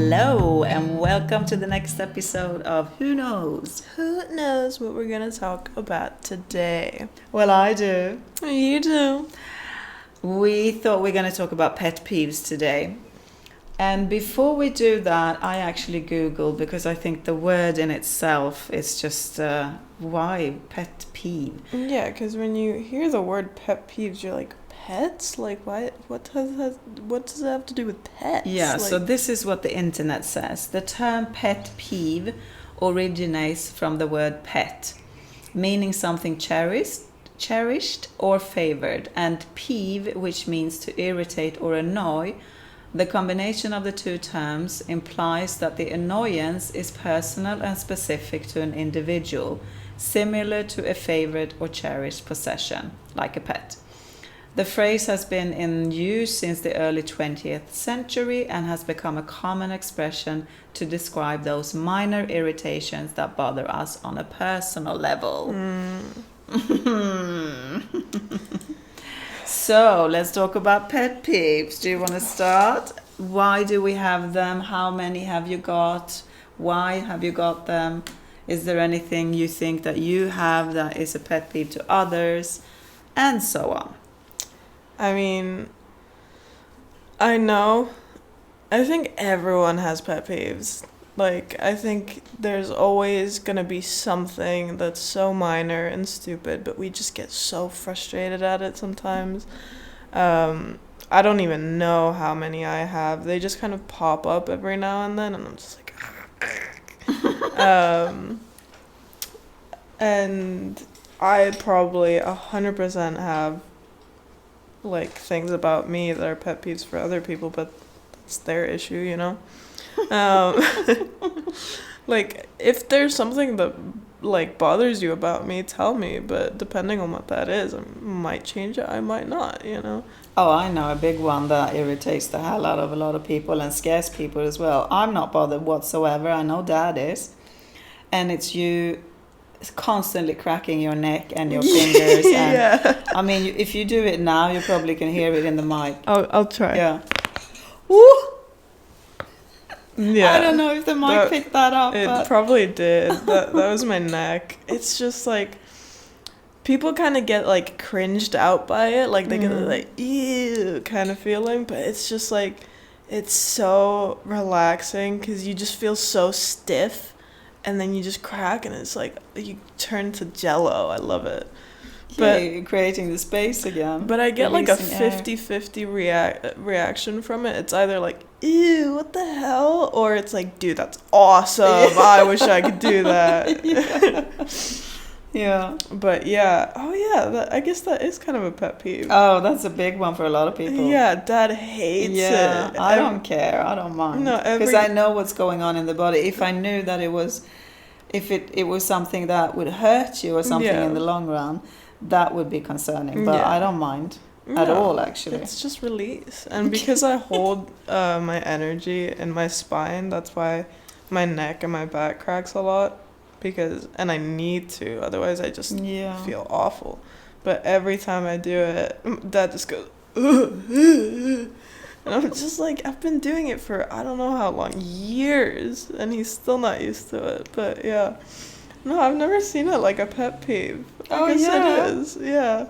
Hello, and welcome to the next episode of Who Knows? Who knows what we're going to talk about today? Well, I do. You do. We thought we're going to talk about pet peeves today. And before we do that, I actually Googled because I think the word in itself is just, why pet peeve? Yeah, because when you hear the word pet peeves, you're like, pets? Like, why? What does it have to do with pets? Yeah, like, so this is what the internet says. The term pet peeve originates from the word pet, meaning something cherished or favored, and peeve, which means to irritate or annoy. The combination of the two terms implies that the annoyance is personal and specific to an individual, similar to a favorite or cherished possession, like a pet. The phrase has been in use since the early 20th century and has become a common expression to describe those minor irritations that bother us on a personal level. So, let's talk about pet peeves. Do you want to start? Why do we have them? How many have you got? Why have you got them? Is there anything you think that you have that is a pet peeve to others? And so on. I mean, I think everyone has pet peeves. Like, I think there's always gonna be something that's so minor and stupid, but we just get so frustrated at it sometimes. I don't even know how many I have. They just kind of pop up every now and then, and I'm just like, and I probably 100% have like things about me that are pet peeves for other people, but it's their issue, you know. Like, if there's something that like bothers you about me, tell me, but depending on what that is, I might change it, I might not, you know. Oh, I know a big one that irritates the hell out of a lot of people and scares people as well. I'm not bothered whatsoever. I know Dad is. And it's you constantly cracking your neck and your fingers. And, Yeah. I mean, if you do it now, you probably can hear it in the mic. I'll try. Yeah. Woo! Yeah. I don't know if the mic picked that up. It but probably did. That was my neck. It's just like, people kind of get like cringed out by it. Like, they get like, ew kind of feeling. But it's just like, it's so relaxing because you just feel so stiff. And then you just crack, and it's like you turn to jello. I love it. But you're creating the space again. But I get like a releasing air. 50-50 reaction from it. It's either like, ew, what the hell? Or it's like, dude, that's awesome. I wish I could do that. Yeah. But yeah. Oh, yeah. I guess that is kind of a pet peeve. Oh, that's a big one for a lot of people. Yeah, Dad hates it. I don't care. I don't mind. No, because I know what's going on in the body. If I knew that it was something that would hurt you or something in the long run, that would be concerning. But I don't mind at all, actually. It's just release. And because I hold my energy in my spine, that's why my neck and my back cracks a lot. And I need to, otherwise I just feel awful. But every time I do it, Dad just goes, and I'm just like, I've been doing it for I don't know how long, years, and he's still not used to it. But yeah, no, I've never seen it like a pet peeve. I guess it is, yeah.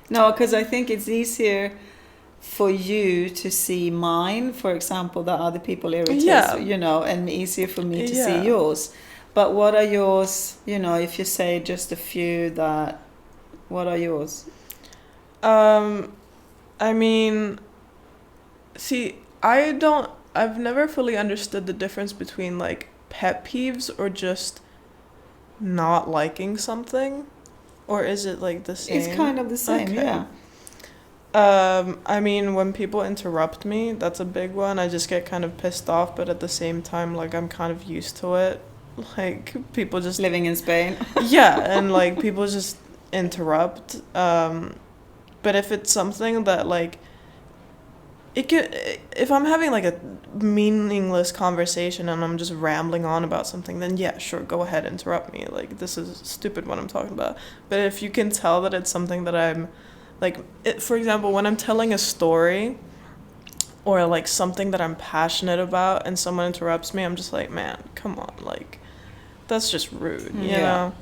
No, because I think it's easier for you to see mine, for example, that other people irritate, and easier for me to see yours. But what are yours, if you say just a few what are yours? I mean, see, I've never fully understood the difference between like pet peeves or just not liking something, or is it like the same? It's kind of the same, yeah. I mean, when people interrupt me, that's a big one. I just get kind of pissed off, but at the same time, like, I'm kind of used to it. Like, people just... Living in Spain. Yeah, and, like, people just interrupt. But if it's something that, like... If I'm having, like, a meaningless conversation and I'm just rambling on about something, then, yeah, sure, go ahead, interrupt me. Like, this is stupid what I'm talking about. But if you can tell that it's something that I'm... Like, for example, when I'm telling a story... or like something that I'm passionate about and someone interrupts me, I'm just like, man, come on, like that's just rude, you know?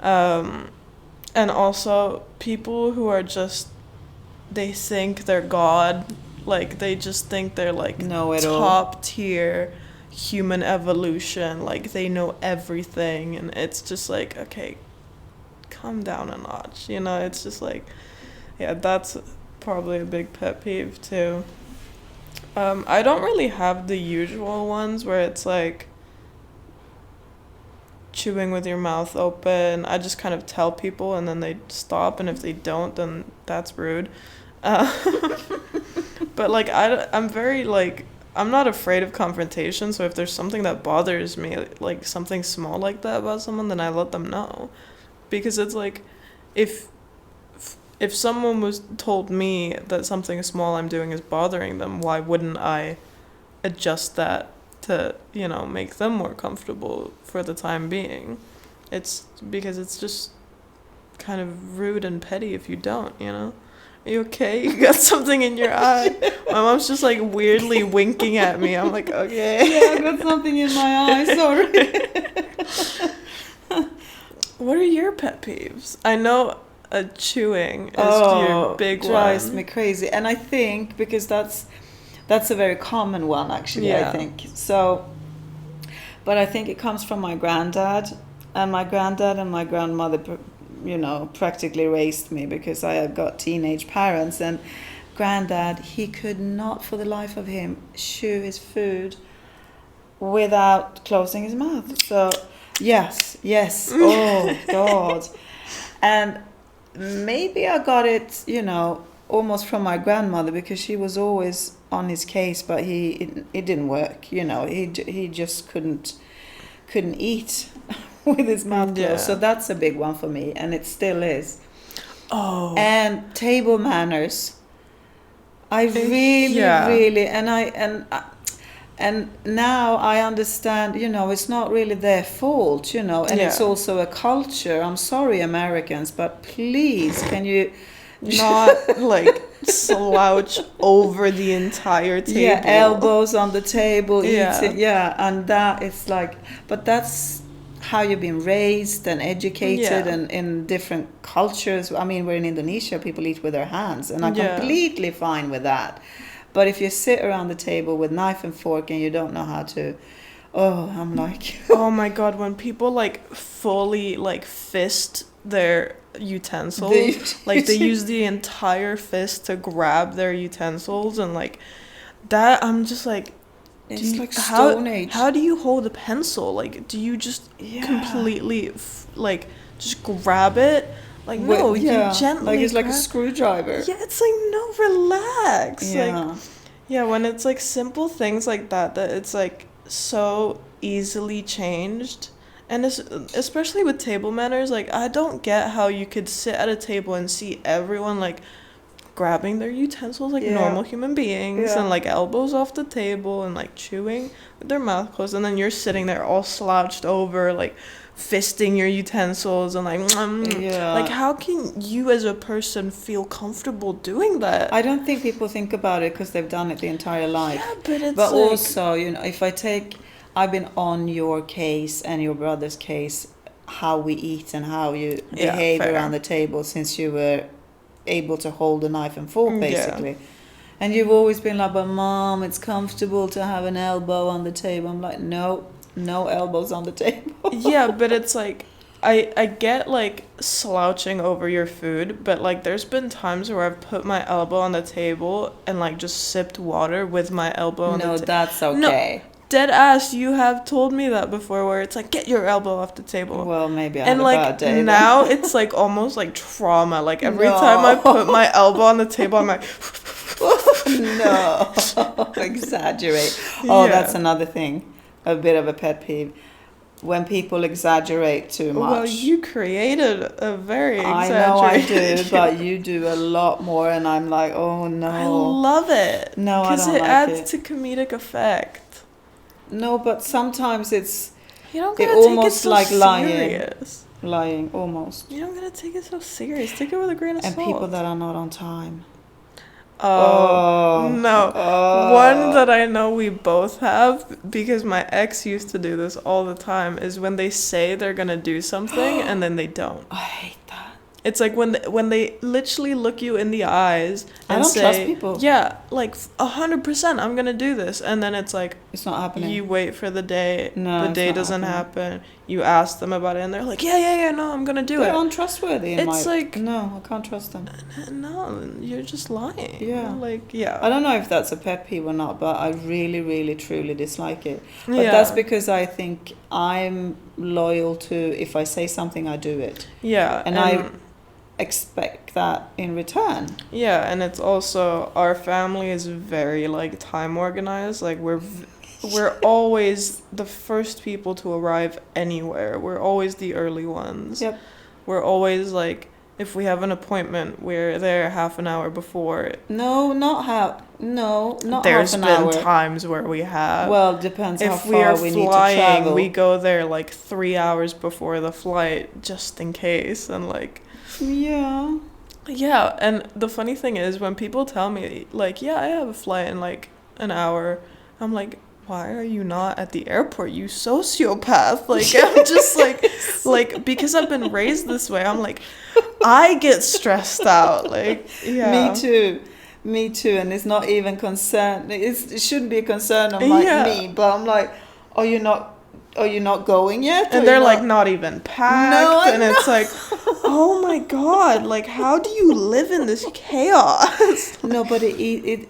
And also people who are just, they think they're God, like they just think they're like top tier human evolution, like they know everything, and it's just like, okay, calm down a notch, you know? It's just like, yeah, that's probably a big pet peeve too. I don't really have the usual ones where it's like chewing with your mouth open. I just kind of tell people and then they stop, and if they don't, then that's rude. But like I'm very like, I'm not afraid of confrontation, so if there's something that bothers me, like something small like that about someone, then I let them know. Because it's like, if someone was told me that something small I'm doing is bothering them, why wouldn't I adjust that to, you know, make them more comfortable for the time being? It's because it's just kind of rude and petty if you don't, you know? Are you okay? You got something in your eye. My mom's just like weirdly winking at me. I'm like, okay. Yeah, I got something in my eye, sorry. What are your pet peeves? I know chewing is your big one. Drives me crazy. And I think because that's a very common one, actually, I think. So, but I think it comes from my granddad. And my granddad and my grandmother, you know, practically raised me because I have got teenage parents. And granddad, he could not for the life of him chew his food without closing his mouth. So, yes. Oh, God. And maybe I got it, you know, almost from my grandmother, because she was always on his case, but it didn't work, you know. He just couldn't eat with his mouth closed. So that's a big one for me, and it still is. Oh. And table manners. I really, and now I understand, you know, it's not really their fault, you know, and it's also a culture. I'm sorry, Americans, but please, can you not like slouch over the entire table? Yeah, elbows on the table, eating. Yeah, and that it's like, but that's how you've been raised and educated, and in different cultures. I mean, we're in Indonesia, people eat with their hands, and I'm completely fine with that. But if you sit around the table with knife and fork and you don't know how to, I'm like... Oh my God, when people like fully like fist their utensils, like they use the entire fist to grab their utensils, and like that, I'm just like... It's like Stone Age. How do you hold a pencil? Like, do you just completely like just grab it? Like, no, you gently like it's like a screwdriver. Yeah, it's like, no, relax. Like, when it's like simple things like that it's like so easily changed. And especially with table manners, like I don't get how you could sit at a table and see everyone like grabbing their utensils like normal human beings, and like elbows off the table and like chewing with their mouth closed, and then you're sitting there all slouched over, like fisting your utensils and like like, how can you as a person feel comfortable doing that? I don't think people think about it because they've done it the entire life. But it's like, also, you know, if I've been on your case and your brother's case, how we eat and how you behave around the table since you were able to hold a knife and fork, basically. And you've always been like, but Mom, it's comfortable to have an elbow on the table. I'm like, no elbows on the table. Yeah, but it's like, I get like slouching over your food, but like there's been times where I've put my elbow on the table and like just sipped water with my elbow on the table. No, that's okay. No, dead ass, you have told me that before, where it's like, get your elbow off the table. Well, maybe I had a bad day. And like now it's like almost like trauma. Like every time I put my elbow on the table, I'm like... No, exaggerate. Oh, that's another thing. A bit of a pet peeve. When people exaggerate too much. Well, you created a very exaggerated... I know I did, but you do a lot more, and I'm like, oh no. I love it. No, I don't like it. Because it adds to comedic effect. No, but sometimes it's... You don't gotta take it so like serious. Lying, almost. You don't gotta take it so serious. Take it with a grain of salt. And people that are not on time. Oh, No. One that I know we both have, because my ex used to do this all the time, is when they say they're gonna do something and then they don't. I hate that. It's like when they literally look you in the eyes and I don't say, trust people. yeah, like 100%, I'm gonna do this, and then it's like it's not happening. You wait for the day. No, the day doesn't happen. You ask them about it, and they're like, yeah, no, I'm gonna do it. They're untrustworthy. It's like, no, I can't trust them. No, you're just lying. Yeah. Like, yeah. I don't know if that's a pet peeve or not, but I really, really, truly dislike it. But Yeah. that's because I think I'm loyal to, if I say something, I do it. Yeah. And I expect that in return. Yeah, and it's also, our family is very, like, time organized. Like, we're always the first people to arrive anywhere. We're always the early ones. Yep. We're always, like, if we have an appointment, we're there half an hour before. No, not half an hour. There's been times where we have. Well, depends how if far we need to flying, travel. we go there like 3 hours before the flight, just in case, and like. Yeah. Yeah, and the funny thing is, when people tell me, like, yeah, I have a flight in like an hour, I'm like, why are you not at the airport, you sociopath? Like, I'm just like, because I've been raised this way, I'm like, I get stressed out. Like, yeah. Me too, and it's not even concern. It shouldn't be a concern of me, but I'm like, are you not going yet? And they're like not even packed. No, and it's like, oh my god, like, how do you live in this chaos? No, but it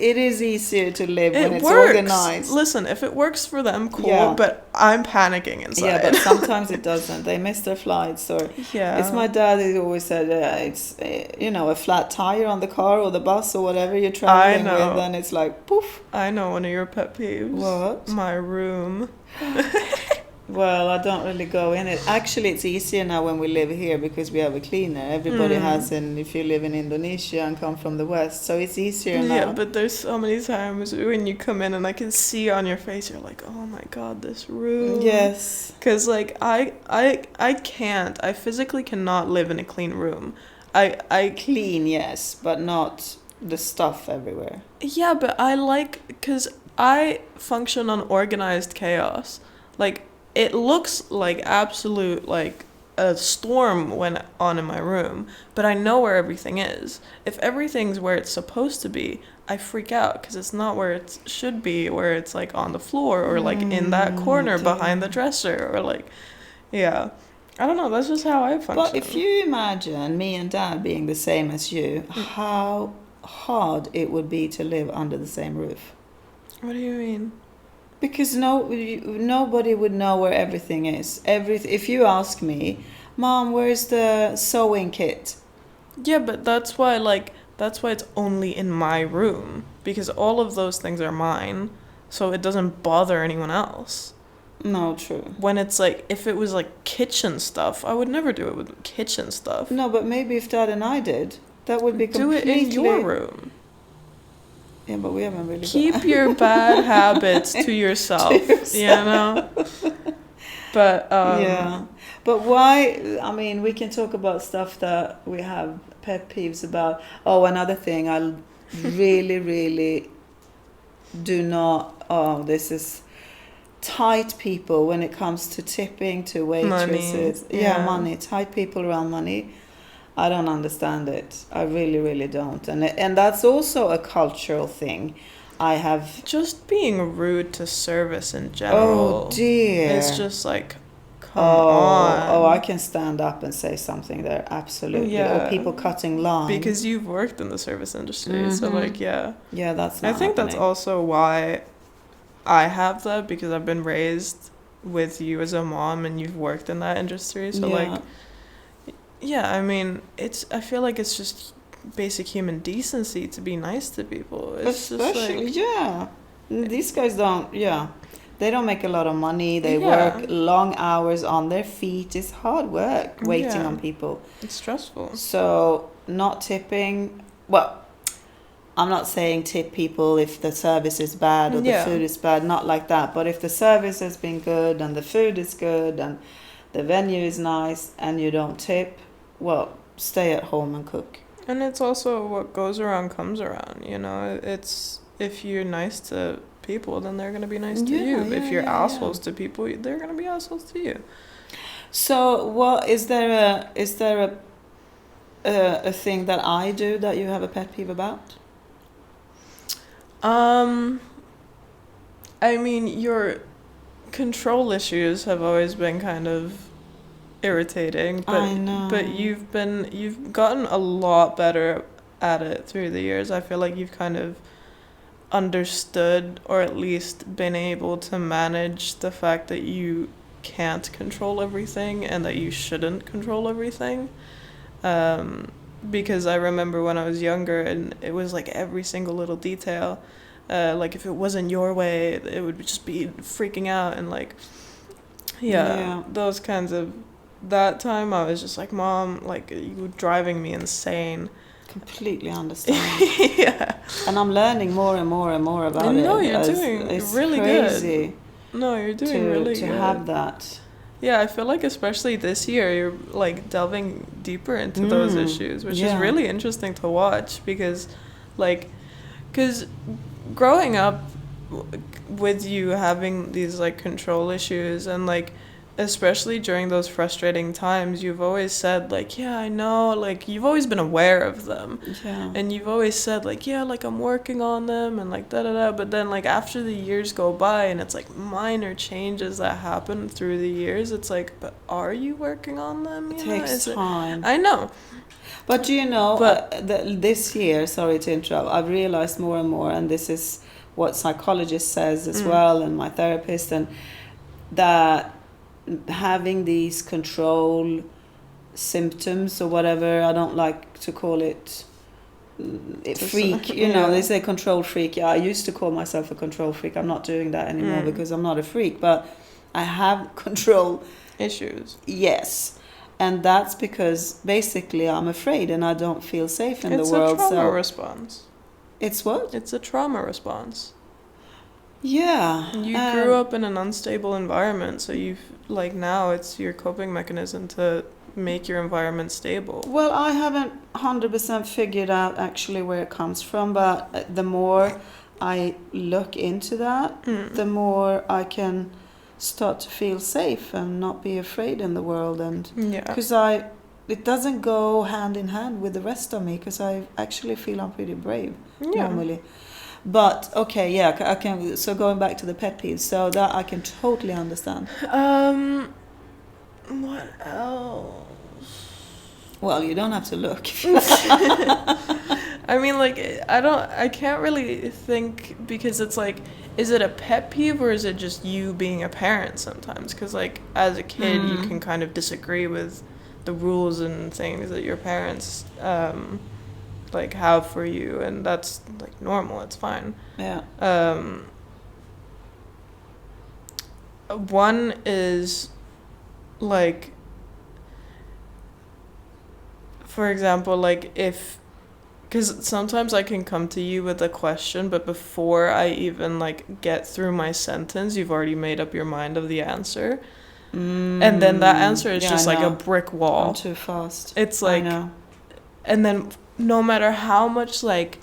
is easier to live when it's works. Organized. Listen, if it works for them, cool. Yeah. But I'm panicking inside. Yeah, but sometimes it doesn't. They miss their flights, or it's my dad who always said it's a flat tire on the car or the bus or whatever you're traveling with, and it's like poof. I know one of your pet peeves. What? My room. Well, I don't really go in it. Actually, it's easier now when we live here because we have a cleaner. Everybody has, and if you live in Indonesia and come from the West, so it's easier now. Yeah, but there's so many times when you come in and I can see on your face, you're like, oh my god, this room. Yes. Because, like, I can't. I physically cannot live in a clean room. I clean, yes, but not the stuff everywhere. Yeah, but I like, because I function on organized chaos. Like, it looks like absolute, like, a storm went on in my room, but I know where everything is. If everything's where it's supposed to be, I freak out because it's not where it should be, where it's, like, on the floor or, like, in that corner behind the dresser or, like, yeah. I don't know, that's just how I function. But if you imagine me and Dad being the same as you, how hard it would be to live under the same roof. What do you mean? Because nobody would know where everything is. If you ask me, Mom, where's the sewing kit? Yeah, but that's why it's only in my room, because all of those things are mine, so it doesn't bother anyone else. No, true. When it's like, if it was like kitchen stuff, I would never do it with kitchen stuff. No, but maybe if Dad and I did, that would be completely... Do it in your room. Yeah, but we haven't really... Keep your bad habits to yourself, you know? But, yeah. But why... I mean, we can talk about stuff that we have pet peeves about. Oh, another thing, I really, really do not... Oh, this is... Tight people when it comes to tipping, to waitresses. Money. Yeah, money. Tight people around money. I don't understand it. I really, really don't. And that's also a cultural thing. I have... Just being rude to service in general. Oh, dear. It's just like, come on. Oh, I can stand up and say something there. Absolutely. Yeah. Or people cutting line. Because you've worked in the service industry. So, like, yeah. Yeah, that's not I think happening. that's also why I have that, because I've been raised with you as a mom and you've worked in that industry. So, like... Yeah, I mean, I feel like it's just basic human decency to be nice to people. It's Especially, just like, yeah. These guys don't, they don't make a lot of money. They work long hours on their feet. It's hard work waiting on people. It's stressful. So, not tipping, well, I'm not saying tip people if the service is bad or the food is bad, not like that. But if the service has been good and the food is good and the venue is nice and you don't tip, well, stay at home and cook. And it's also what goes around comes around, you know. It's if you're nice to people, then they're gonna be nice to you. If you're assholes to people, they're gonna be assholes to you. So, what is there a thing that I do that you have a pet peeve about? I mean, your control issues have always been kind of irritating, but I know. but you've gotten a lot better at it through the years. I feel like you've kind of understood, or at least been able to manage the fact that you can't control everything and that you shouldn't control everything. Because I remember when I was younger, and it was like every single little detail. Like if it wasn't your way, it would just be freaking out, and like, those kinds of. That time I was just like, Mom, like, you were driving me insane. Completely understand. Yeah. And I'm learning more and more and more about it. No, you're doing really crazy. Good. No, you're doing really good. To have that. Yeah, I feel like especially this year, you're like delving deeper into those issues, which is really interesting to watch because growing up with you having these like control issues and like, especially during those frustrating times, you've always said like, yeah, I know, like you've always been aware of them. Yeah. And you've always said like, yeah, like I'm working on them and like da-da-da. But then like after the years go by and it's like minor changes that happen through the years, it's like, but are you working on them? It takes time. I know. But this year, sorry to interrupt, I've realized more and more, and this is what psychologists says as well, and my therapist, and that having these control symptoms or whatever, I don't like to call it freak, they say control freak. I used to call myself a control freak. I'm not doing that anymore because I'm not a freak, but I have control issues. Yes. And that's because basically I'm afraid and I don't feel safe in the world. It's a trauma response. It's what? It's a trauma response. Yeah. You grew up in an unstable environment, so now it's your coping mechanism to make your environment stable. Well, I haven't 100% figured out actually where it comes from, but the more I look into that, the more I can start to feel safe and not be afraid in the world. And because it doesn't go hand in hand with the rest of me, because I actually feel I'm pretty brave normally. But okay, I can. So going back to the pet peeves, so that I can totally understand. What else? Well, you don't have to look. I mean, like, I can't really think, because it's like, is it a pet peeve or is it just you being a parent sometimes? Because like as a kid, you can kind of disagree with the rules and things that your parents like have for you, and that's like normal. It's fine. Yeah. One is like, for example, like because sometimes I can come to you with a question, but before I even like get through my sentence, you've already made up your mind of the answer. And then that answer is just like a brick wall. I'm too fast. It's like, and then no matter how much like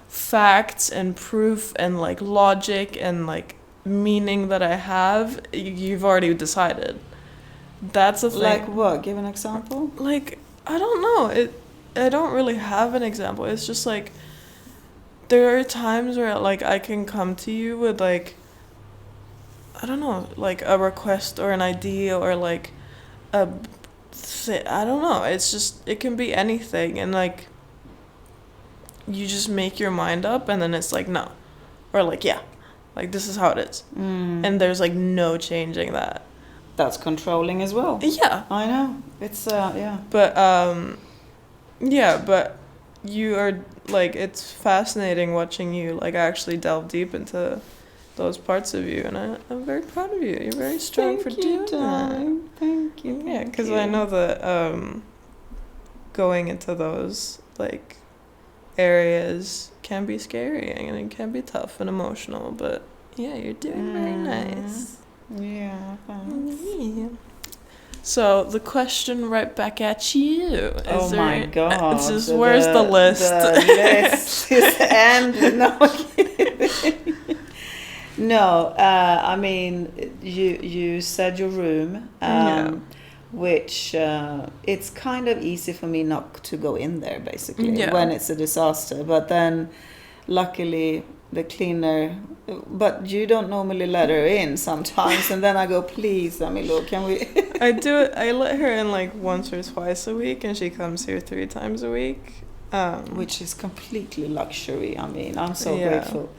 facts and proof and like logic and like meaning that I have, you've already decided. That's a thing. Like what? Give an example. Like, I don't know. I don't really have an example. It's just like, there are times where like I can come to you with like, I don't know, like a request or an idea or like I don't know. It's just, it can be anything, and like you just make your mind up, and then it's like no, or like yeah, like this is how it is, and there's like no changing that. That's controlling as well. Yeah, I know. It's but you are like, it's fascinating watching you like actually delve deep into those parts of you, and I'm very proud of you. You're very strong for doing that. Thank you. Yeah, because I know that going into those like areas can be scary and it can be tough and emotional, but yeah, you're doing very nice. Yeah, thanks. Yeah. So the question right back at you. My God. Where's the list? The list is ended. No, No, I mean, you said your room, which it's kind of easy for me not to go in there, basically, when it's a disaster. But then, luckily, the cleaner, but you don't normally let her in sometimes, and then I go, please, let me look, can we? I do it. I let her in like once or twice a week, and she comes here 3 times a week. Which is completely luxury. I mean, I'm so grateful.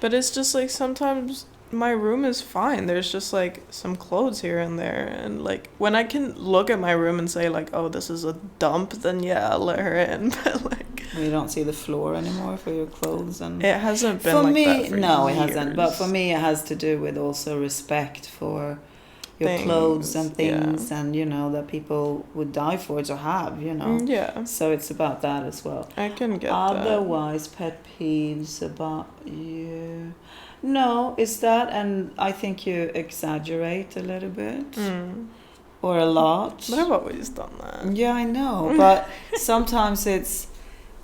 But it's just like sometimes my room is fine. There's just like some clothes here and there. And like when I can look at my room and say like, oh, this is a dump, then I'll let her in. But like... You don't see the floor anymore for your clothes. And it hasn't been for like me, that for no, years. It hasn't. But for me, it has to do with also respect for your clothes and things, and that people would die for to have, so it's about that as well. I can get otherwise that. Pet peeves about you, no, is that, and I think you exaggerate a little bit or a lot, but I've always done that. I know, but sometimes it's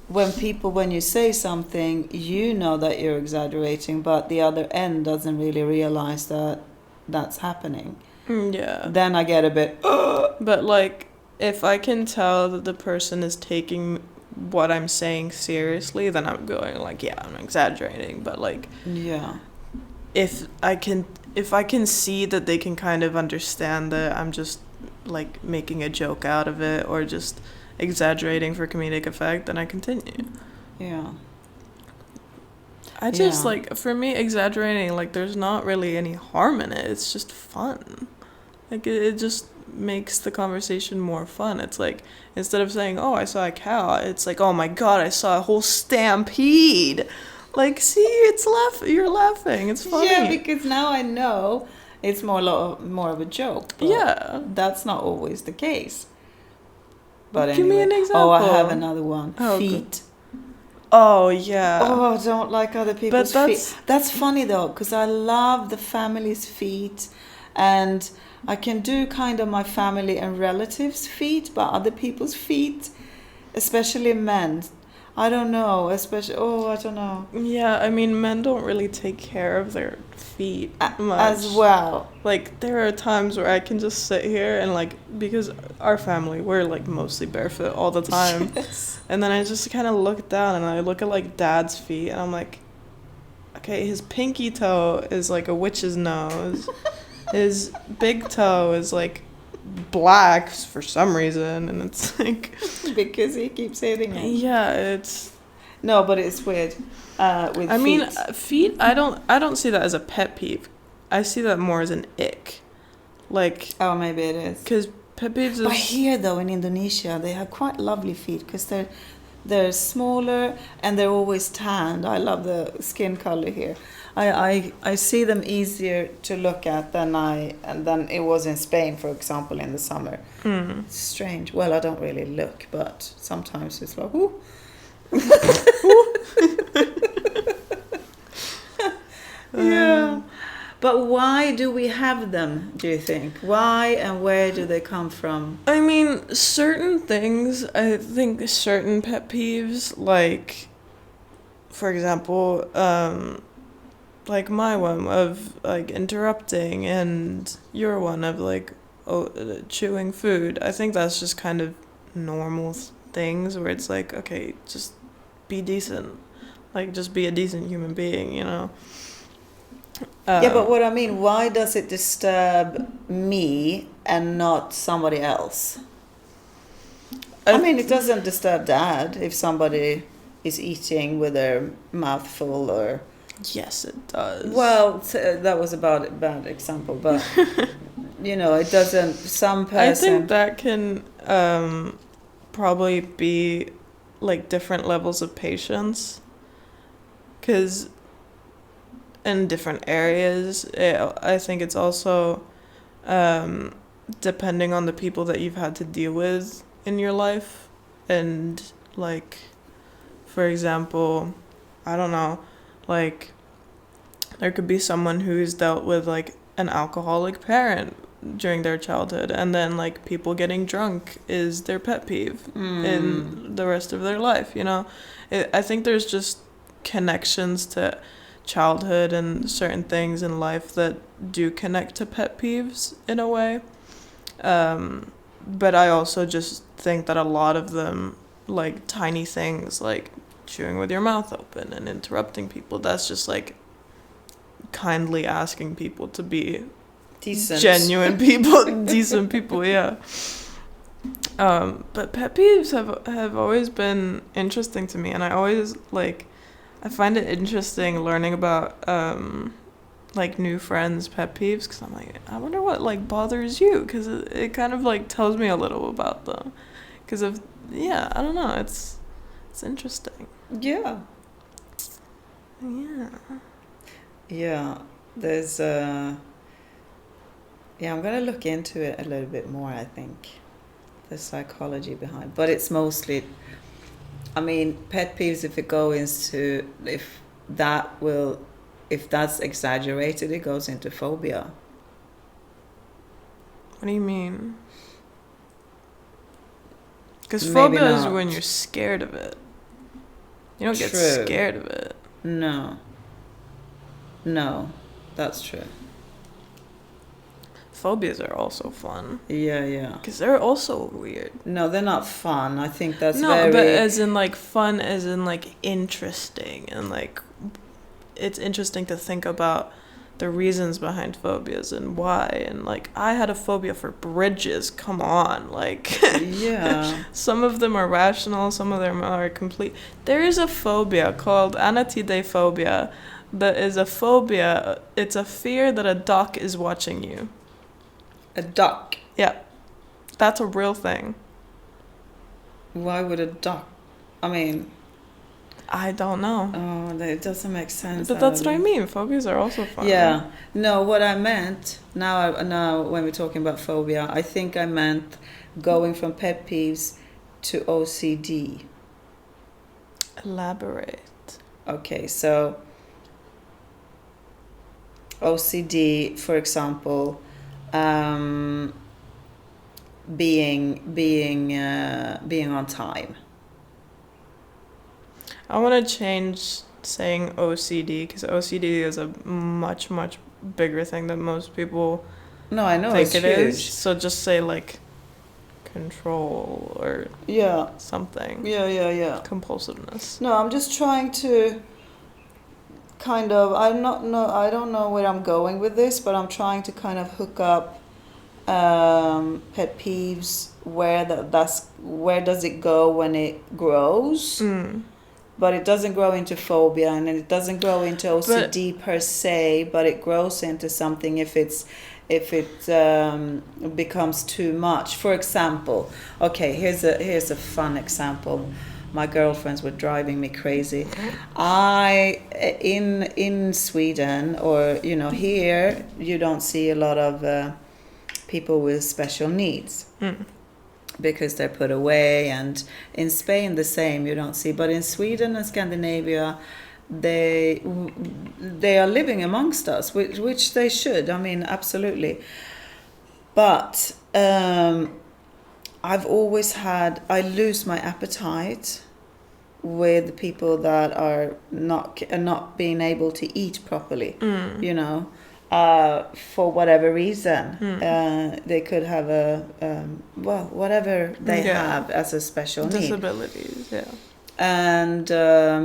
when you say something, that you're exaggerating, but the other end doesn't really realize that that's happening. Then I get a bit but like if I can tell that the person is taking what I'm saying seriously, then I'm going like, I'm exaggerating. But like if I can see that they can kind of understand that I'm just like making a joke out of it or just exaggerating for comedic effect, then I continue. I just like, for me, exaggerating, like there's not really any harm in it. It's just fun. Like it just makes the conversation more fun. It's like, instead of saying, oh, I saw a cow, it's like, oh my god, I saw a whole stampede. Like, see, you're laughing. It's funny. Yeah, because now I know it's more of a joke. But that's not always the case. But give me an example. Oh, I have another one. Feet. Oh, yeah. Oh, I don't like other people's feet. That's funny, though, because I love the family's feet. And I can do kind of my family and relatives' feet, but other people's feet, especially men, I don't know. I don't know. Yeah, I mean, men don't really take care of their feet much. As well. Like, there are times where I can just sit here and, like, because our family, we're, like, mostly barefoot all the time. Yes. And then I just kind of look down and I look at, like, Dad's feet and I'm like, okay, his pinky toe is, like, a witch's nose. His big toe is, like, black for some reason, and it's like... because he keeps hitting it. Yeah, it's... No, but it's weird with feet. I mean, feet, I don't see that as a pet peeve. I see that more as an ick. Like... Oh, maybe it is. Because pet peeves is... But here, though, in Indonesia, they have quite lovely feet, because they're smaller, and they're always tanned. I love the skin color here. I see them easier to look at than it was in Spain, for example, in the summer. It's strange. Well, I don't really look, but sometimes it's like, ooh. Yeah. But why do we have them, do you think? Why and where do they come from? I mean, certain things, I think certain pet peeves, like, for example, like my one of like interrupting, and your one of like chewing food. I think that's just kind of normal things where it's like, okay, just be decent, like just be a decent human being, Yeah, but what I mean, why does it disturb me and not somebody else? I mean, it doesn't disturb Dad if somebody is eating with their mouth full or... Yes, it does. Well, that was a bad example, but it doesn't. Some person. I think that can probably be like different levels of patience, because in different areas, I think it's also depending on the people that you've had to deal with in your life, and like, for example, I don't know. Like, there could be someone who's dealt with, like, an alcoholic parent during their childhood, and then, like, people getting drunk is their pet peeve in the rest of their life, I think there's just connections to childhood and certain things in life that do connect to pet peeves in a way. But I also just think that a lot of them, like tiny things like chewing with your mouth open and interrupting people, that's just like kindly asking people to be decent, genuine people, decent people, yeah. But pet peeves have always been interesting to me, and I always I find it interesting learning about like new friends' pet peeves, because I'm like, I wonder what like bothers you, because it kind of like tells me a little about them, because of I don't know, it's interesting. Yeah. There's I'm gonna look into it a little bit more, I think, the psychology behind, but it's mostly, I mean, pet peeves, if that's exaggerated, it goes into phobia. What do you mean? Because phobia is when you're scared of it. You don't get scared of it. No, that's true. Phobias are also fun. Yeah. Because they're also weird. No, they're not fun. I think that's but as in like fun, as in like interesting, and like it's interesting to think about the reasons behind phobias and why. And like, I had a phobia for bridges. Come on, like, yeah. Some of them are rational, some of them are complete. There is a phobia called anatidaephobia. That is a phobia. It's a fear that a duck is watching you. A duck? Yeah, that's a real thing. Why would a duck? I mean, I don't know. Oh, it doesn't make sense. But that's what I mean. Phobias are also fun. Yeah. No, what I meant, now when we're talking about phobia, I think I meant going from pet peeves to OCD. Elaborate. Okay, so OCD, for example, being on time. I want to change saying OCD, because OCD is a much, much bigger thing than most people think it is. So just say like control or something. Yeah. Compulsiveness. No, I'm just trying to kind of, I don't know where I'm going with this, but I'm trying to kind of hook up pet peeves, where does it go when it grows? But it doesn't grow into phobia, and it doesn't grow into OCD per se, but it grows into something if it becomes too much. For example, okay, here's a fun example. My girlfriends were driving me crazy. In Sweden, or here, you don't see a lot of people with special needs. Because they're put away, and in Spain the same, you don't see, but in Sweden and Scandinavia they are living amongst us, which they should, I mean, absolutely. But I lose my appetite with people that are not being able to eat properly, for whatever reason. They could have whatever they have as a special need. Disabilities, yeah. And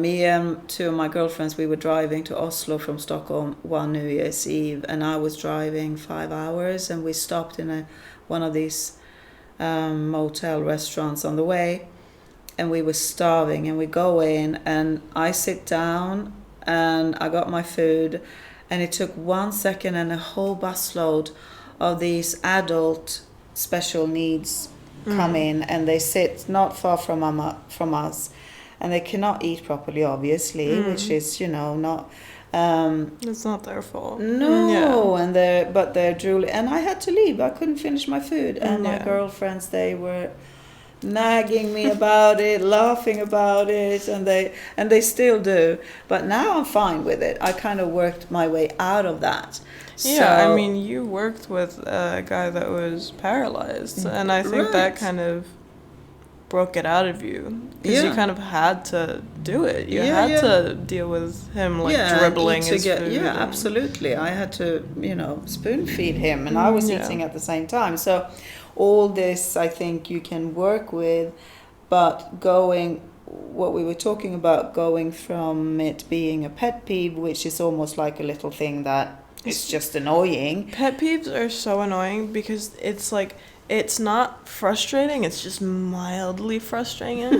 me and two of my girlfriends, we were driving to Oslo from Stockholm one New Year's Eve, and I was driving 5 hours, and we stopped in one of these motel restaurants on the way, and we were starving, and we go in, and I sit down, and I got my food, and it took 1 second, and a whole busload of these adult special needs come in, and they sit not far from us, and they cannot eat properly, obviously, which is, not... it's not their fault. No, and they're drooling, and I had to leave. I couldn't finish my food, and my girlfriends, they were nagging me about it, laughing about it, and they still do. But now I'm fine with it. I kind of worked my way out of that. Yeah, I mean, you worked with a guy that was paralyzed, and I think that kind of broke it out of you. Because you kind of had to do it. You had to deal with him, like, dribbling his food. Yeah, absolutely. I had to, spoon feed him, and I was eating at the same time. So all this, I think, you can work with, but what we were talking about, going from it being a pet peeve, which is almost like a little thing that is just annoying. Pet peeves are so annoying because it's like, it's not frustrating, it's just mildly frustrating.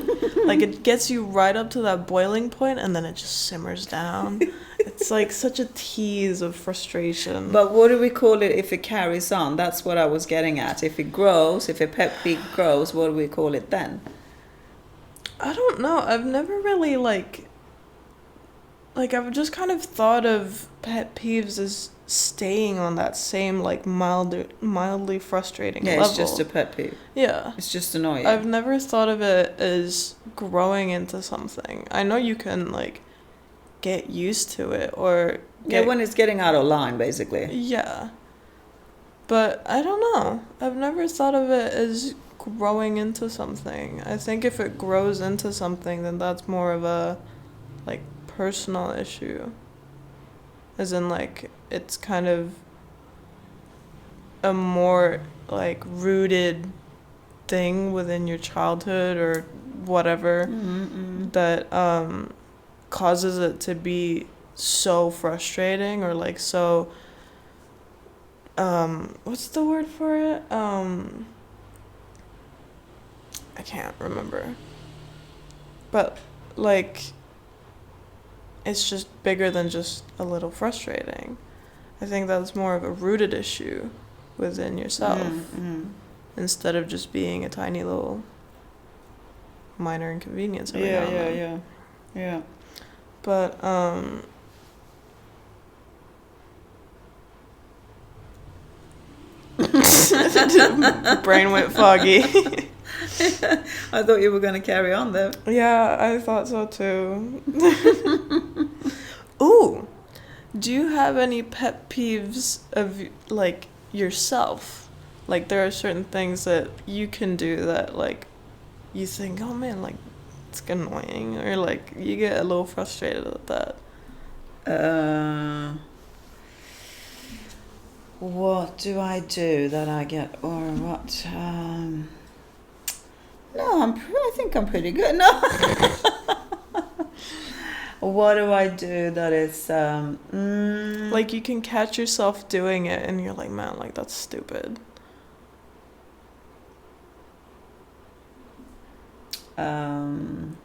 Like, it gets you right up to that boiling point and then it just simmers down. It's like such a tease of frustration. But what do we call it if it carries on? That's what I was getting at. If it grows, if a pet peeve grows, what do we call it then? I don't know. I've never really, like I've just kind of thought of pet peeves as staying on that same, like, mildly frustrating level. It's just a pet peeve. Yeah. It's just annoying. I've never thought of it as growing into something. I know you can, like, get used to it or when it's getting out of line, basically. Yeah. But I don't know. I've never thought of it as growing into something. I think if it grows into something, then that's more of a, like, personal issue. As in, like, it's kind of a more, like, rooted thing within your childhood or whatever that causes it to be so frustrating or, like, so what's the word for it? I can't remember. But, like, it's just bigger than just a little frustrating. I think that's more of a rooted issue within yourself instead of just being a tiny little minor inconvenience. Yeah. But brain went foggy. I thought you were going to carry on though. Yeah, I thought so too. Ooh, do you have any pet peeves of, like, yourself? Like, there are certain things that you can do that, like, you think, oh man, like, it's annoying, or, like, you get a little frustrated at that. What do I do that I get, or what? No, I think I'm pretty good. No. What do I do that is like, you can catch yourself doing it and you're like, man, like, that's stupid. I'm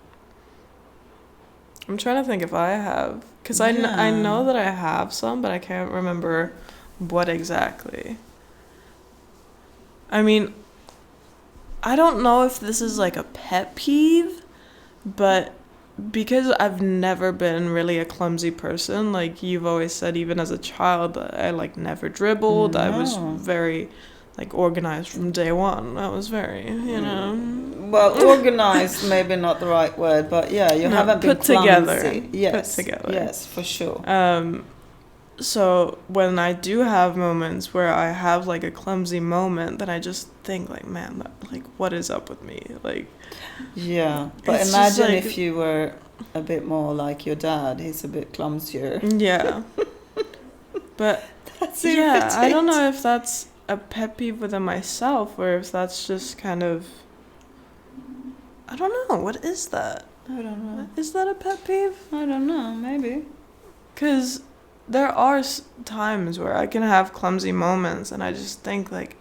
trying to think if I have, because I know that I have some, but I can't remember what exactly. I mean, I don't know if this is, like, a pet peeve, but because I've never been really a clumsy person, like, you've always said, even as a child, I, like, never dribbled. I was very, like, organized from day one. I was very, Well, organized, maybe not the right word, but yeah, you haven't been clumsy. Put together. Yes, for sure. So when I do have moments where I have, like, a clumsy moment, then I just think, like, man, like, what is up with me? Like, yeah, but imagine, like, if you were a bit more like your dad. He's a bit clumsier. Yeah. But that's I don't know if that's a pet peeve within myself or if that's just kind of, I don't know. What is that? I don't know. Is that a pet peeve? I don't know. Maybe. 'Cause there are times where I can have clumsy moments and I just think, like,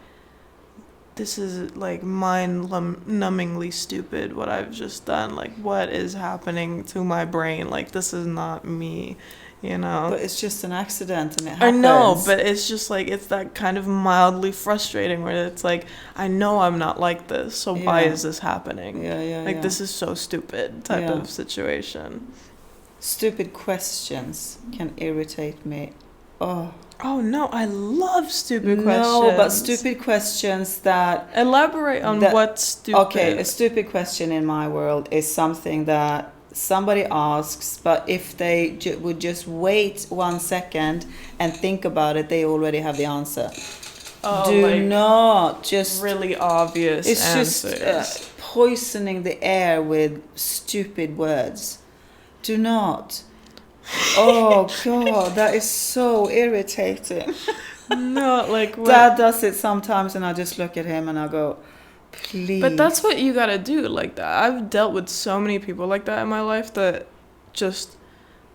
this is, like, mind-numbingly stupid what I've just done. Like, what is happening to my brain? Like, this is not me, But it's just an accident and it happens. I know, but it's just, like, it's that kind of mildly frustrating where it's like, I know I'm not like this, so why is this happening? Like, this is so stupid type of situation. Stupid questions can irritate me. Oh no, I love stupid questions. No, but stupid questions that... Elaborate on what's stupid. Okay, a stupid question in my world is something that somebody asks, but if they would just wait 1 second and think about it, they already have the answer. Do not just... Really obvious answers. It's just poisoning the air with stupid words. Do not. Oh God, that is so irritating. No, like what? Dad does it sometimes, and I just look at him and I go, please. But that's what you gotta do. Like that, I've dealt with so many people like that in my life that just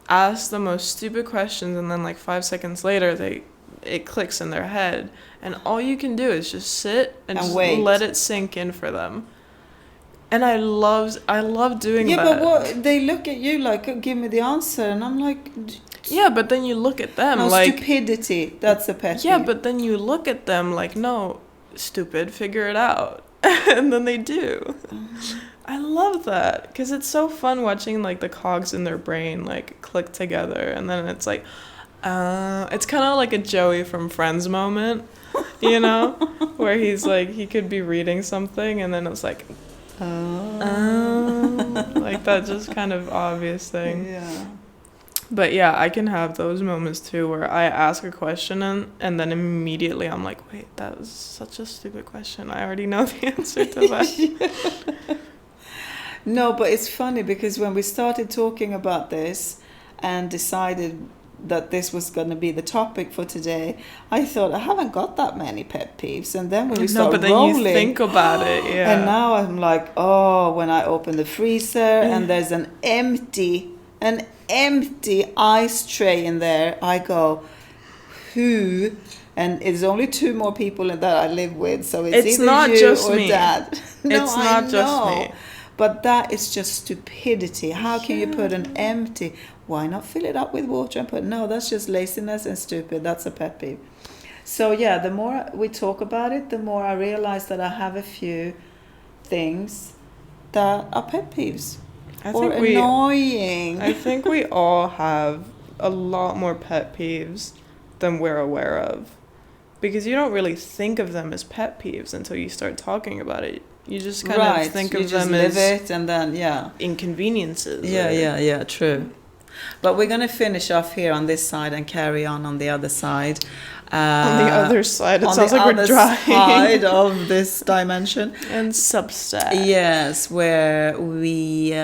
ask the most stupid questions, and then like 5 seconds later, it clicks in their head, and all you can do is just sit and just wait. let it sink in for them. And I love doing that. Yeah, but what they look at you like, give me the answer, and I'm like. Yeah, but then you look at them no, like stupidity. That's a pet peeve. Yeah, but then you look at them like, no, stupid, figure it out, and then they do. I love that because it's so fun watching like the cogs in their brain like click together, and then it's like, it's kind of like a Joey from Friends moment, you know, where he's like he could be reading something, and then it's like, like that just kind of obvious thing. Yeah. But yeah, I can have those moments too where I ask a question and then immediately I'm like, wait, that was such a stupid question. I already know the answer to that. No, but it's funny because when we started talking about this and decided that this was going to be the topic for today, I thought I haven't got that many pet peeves. And then when we started rolling, you think about it, yeah. And now I'm like, oh, when I open the freezer and there's an empty ice tray in there, I go, who? And it's only 2 more people that I live with, so it's either not you just or me. Dad. No, it's not just me. But that is just stupidity. How can you put an empty? Why not fill it up with water and put? No, that's just laziness and stupid. That's a pet peeve. So yeah, the more we talk about it, the more I realize that I have a few things that are pet peeves. Annoying. I think we all have a lot more pet peeves than we're aware of, because you don't really think of them as pet peeves until you start talking about it. You just kind of think of them as it and then inconveniences. Yeah, true. But we're going to finish off here on this side and carry on the other side. On the other side, it sounds like we're drying. On the drying. side of this dimension. And substack. Yes, where we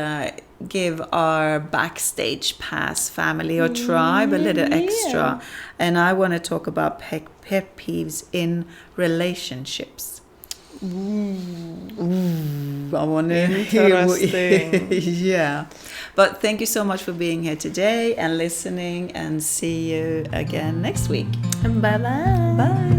give our backstage pass family or tribe a little extra. And I want to talk about pet peeves in relationships. Ooh, I want to hear what yeah. But thank you so much for being here today and listening, and see you again next week. Bye-bye. Bye.